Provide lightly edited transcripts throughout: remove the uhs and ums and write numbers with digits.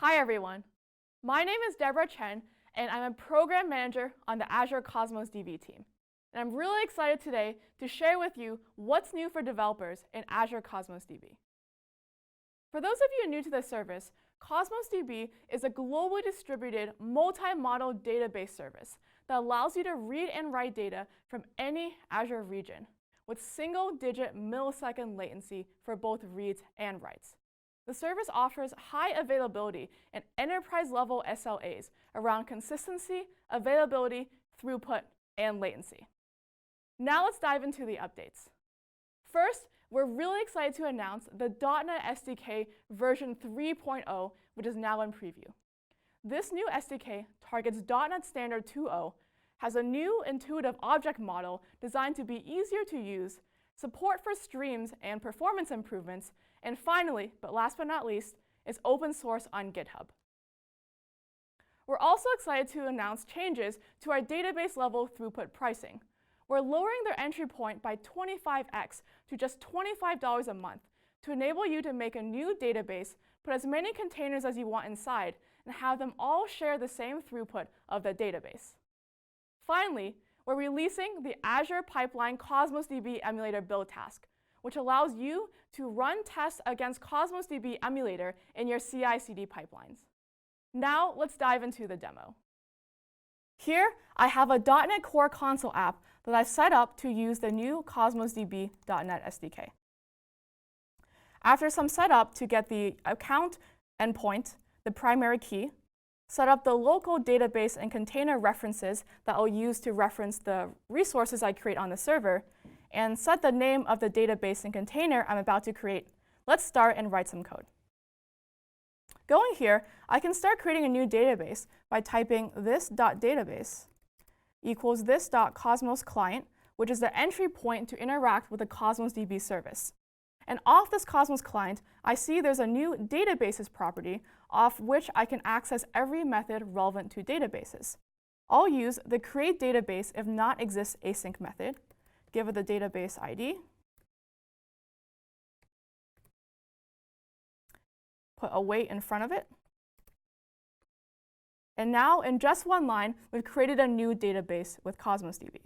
Hi everyone, my name is Deborah Chen and I'm a program manager on the Azure Cosmos DB team. And I'm really excited today to share with you what's new for developers in Azure Cosmos DB. For those of you new to the service, Cosmos DB is a globally distributed multi-model database service that allows you to read and write data from any Azure region with single-digit millisecond latency for both reads and writes. The service offers high availability and enterprise-level SLAs around consistency, availability, throughput, and latency. Now let's dive into the updates. First, we're really excited to announce the .NET SDK version 3.0, which is now in preview. This new SDK targets .NET Standard 2.0, has a new intuitive object model designed to be easier to use, support for streams and performance improvements, and finally, but last but not least, is open source on GitHub. We're also excited to announce changes to our database level throughput pricing. We're lowering their entry point by 25x to just $25 a month to enable you to make a new database, put as many containers as you want inside, and have them all share the same throughput of the database. Finally, we're releasing the Azure Pipeline Cosmos DB Emulator build task, which allows you to run tests against Cosmos DB Emulator in your CI/CD pipelines. Now let's dive into the demo. Here, I have a .NET Core Console app that I've set up to use the new Cosmos DB .NET SDK. After some setup to get the account endpoint, the primary key, set up the local database and container references that I'll use to reference the resources I create on the server, and set the name of the database and container I'm about to create, let's start and write some code. Going here, I can start creating a new database by typing this.database equals this.cosmos client, which is the entry point to interact with the Cosmos DB service. And off this Cosmos client, I see there's a new databases property off which I can access every method relevant to databases. I'll use the create database if not exists async method, give it the database ID, put await in front of it, and now in just one line, we've created a new database with Cosmos DB.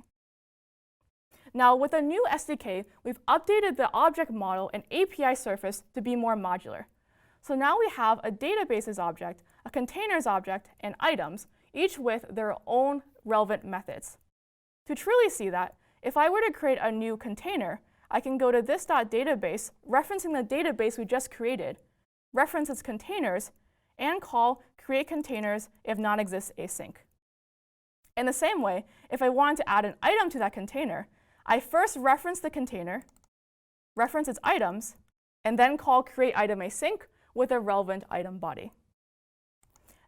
Now with the new SDK, we've updated the object model and API surface to be more modular. So now we have a databases object, a containers object, and items, each with their own relevant methods. To truly see that, if I were to create a new container, I can go to this.database, referencing the database we just created, reference its containers, and call create containers if not exists async. In the same way, if I wanted to add an item to that container, I first reference the container, reference its items, and then call create item async with a relevant item body.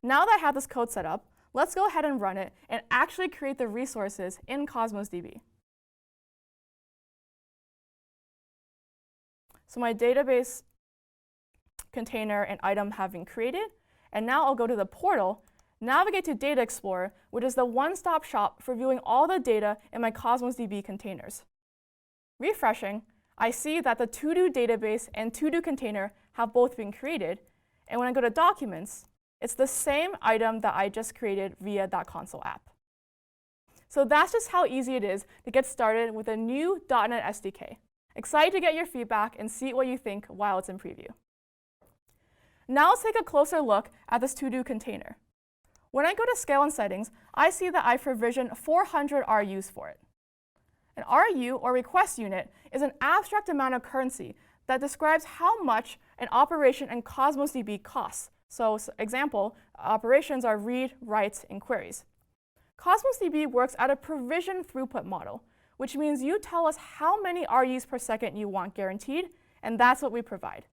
Now that I have this code set up, let's go ahead and run it and actually create the resources in Cosmos DB. So my database container and item have been created, and now I'll go to the portal, navigate to Data Explorer, which is the one-stop shop for viewing all the data in my Cosmos DB containers. Refreshing, I see that the to-do database and to-do container have both been created, and when I go to Documents, it's the same item that I just created via that console app. So that's just how easy it is to get started with a new .NET SDK. Excited to get your feedback and see what you think while it's in preview. Now let's take a closer look at this to-do container. When I go to Scale and Settings, I see that I provisioned 400 RUs for it. An RU, or request unit, is an abstract amount of currency that describes how much an operation in Cosmos DB costs. So, example, operations are read, writes, and queries. Cosmos DB works at a provision throughput model, which means you tell us how many RUs per second you want guaranteed, and that's what we provide.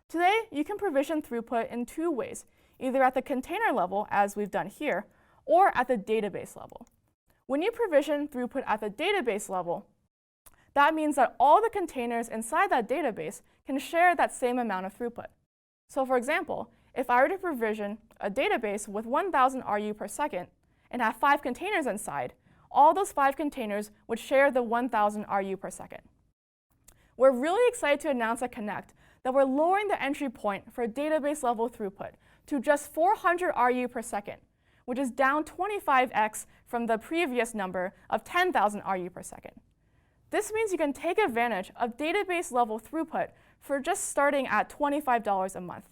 Today, you can provision throughput in two ways, either at the container level, as we've done here, or at the database level. When you provision throughput at the database level, that means that all the containers inside that database can share that same amount of throughput. So for example, if I were to provision a database with 1,000 RU per second and have 5 containers inside, all those 5 containers would share the 1,000 RU per second. We're really excited to announce at Connect that we're lowering the entry point for database level throughput to just 400 RU per second, which is down 25x from the previous number of 10,000 RU per second. This means you can take advantage of database level throughput for just starting at $25 a month.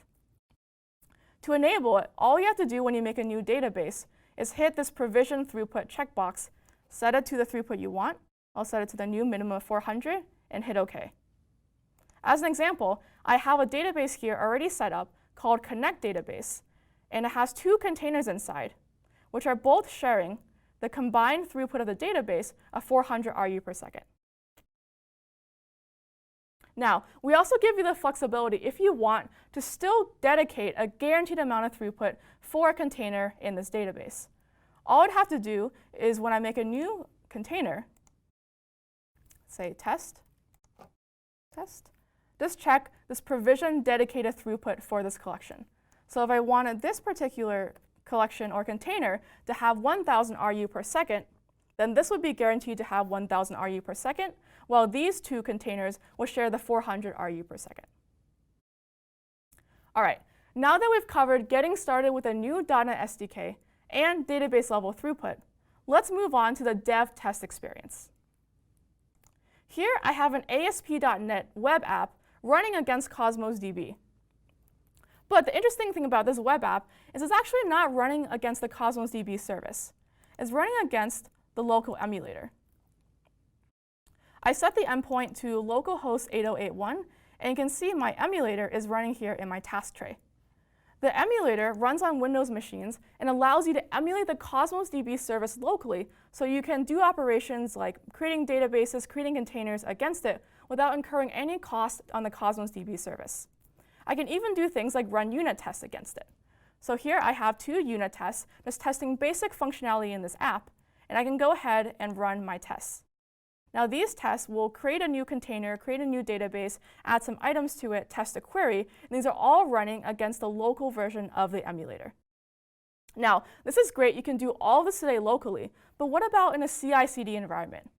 To enable it, all you have to do when you make a new database is hit this provision throughput checkbox, set it to the throughput you want. I'll set it to the new minimum of 400 and hit OK. As an example, I have a database here already set up called Connect Database, and it has two containers inside, which are both sharing the combined throughput of the database of 400 RU per second. Now, we also give you the flexibility if you want to still dedicate a guaranteed amount of throughput for a container in this database. All I'd have to do is when I make a new container, say test, just check this provision dedicated throughput for this collection. So if I wanted this particular collection or container to have 1,000 RU per second, then this would be guaranteed to have 1,000 RU per second, while these two containers will share the 400 RU per second. All right, now that we've covered getting started with a new .NET SDK and database level throughput, let's move on to the dev test experience. Here I have an ASP.NET web app running against Cosmos DB. But the interesting thing about this web app is it's actually not running against the Cosmos DB service. It's running against the local emulator. I set the endpoint to localhost 8081, and you can see my emulator is running here in my task tray. The emulator runs on Windows machines and allows you to emulate the Cosmos DB service locally, so you can do operations like creating databases, creating containers against it without incurring any cost on the Cosmos DB service. I can even do things like run unit tests against it. So here I have two unit tests just testing basic functionality in this app, and I can go ahead and run my tests. Now these tests will create a new container, create a new database, add some items to it, test a query, and these are all running against the local version of the emulator. Now, this is great, you can do all this today locally, but what about in a CI/CD environment?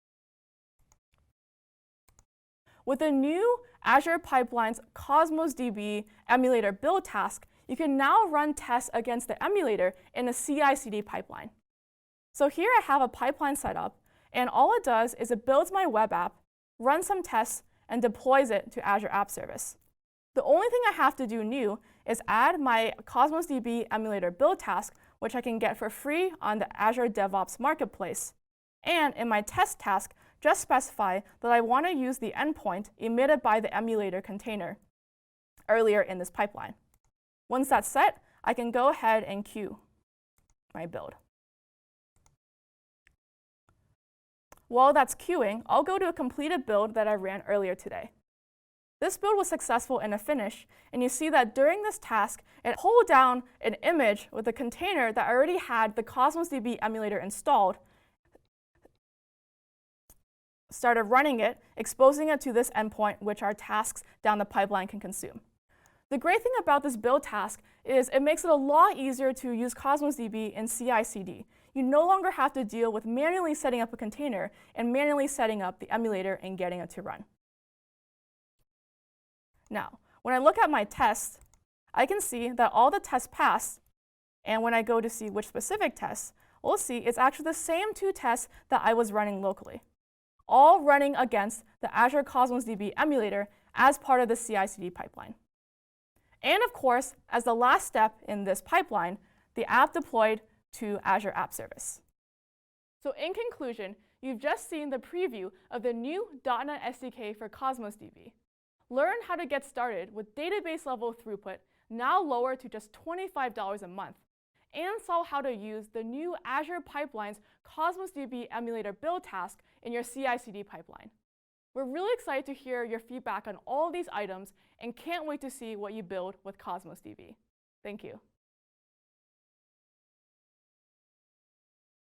With the new Azure Pipelines Cosmos DB emulator build task, you can now run tests against the emulator in a CI/CD pipeline. So here I have a pipeline set up, and all it does is it builds my web app, runs some tests, and deploys it to Azure App Service. The only thing I have to do new is add my Cosmos DB emulator build task, which I can get for free on the Azure DevOps Marketplace. And in my test task, just specify that I want to use the endpoint emitted by the emulator container earlier in this pipeline. Once that's set, I can go ahead and queue my build. While that's queuing, I'll go to a completed build that I ran earlier today. This build was successful in a finish, and you see that during this task, it pulled down an image with a container that already had the Cosmos DB emulator installed, started running it, exposing it to this endpoint, which our tasks down the pipeline can consume. The great thing about this build task is it makes it a lot easier to use Cosmos DB in CI/CD. You no longer have to deal with manually setting up a container and manually setting up the emulator and getting it to run. Now, when I look at my tests, I can see that all the tests pass, and when I go to see which specific tests, we'll see it's actually the same two tests that I was running locally, all running against the Azure Cosmos DB emulator as part of the CI/CD pipeline. And of course, as the last step in this pipeline, the app deployed to Azure App Service. So in conclusion, you've just seen the preview of the new .NET SDK for Cosmos DB. Learn how to get started with database level throughput, now lowered to just $25 a month, and saw how to use the new Azure Pipelines Cosmos DB emulator build task in your CI/CD pipeline. We're really excited to hear your feedback on all these items and can't wait to see what you build with Cosmos DB. Thank you.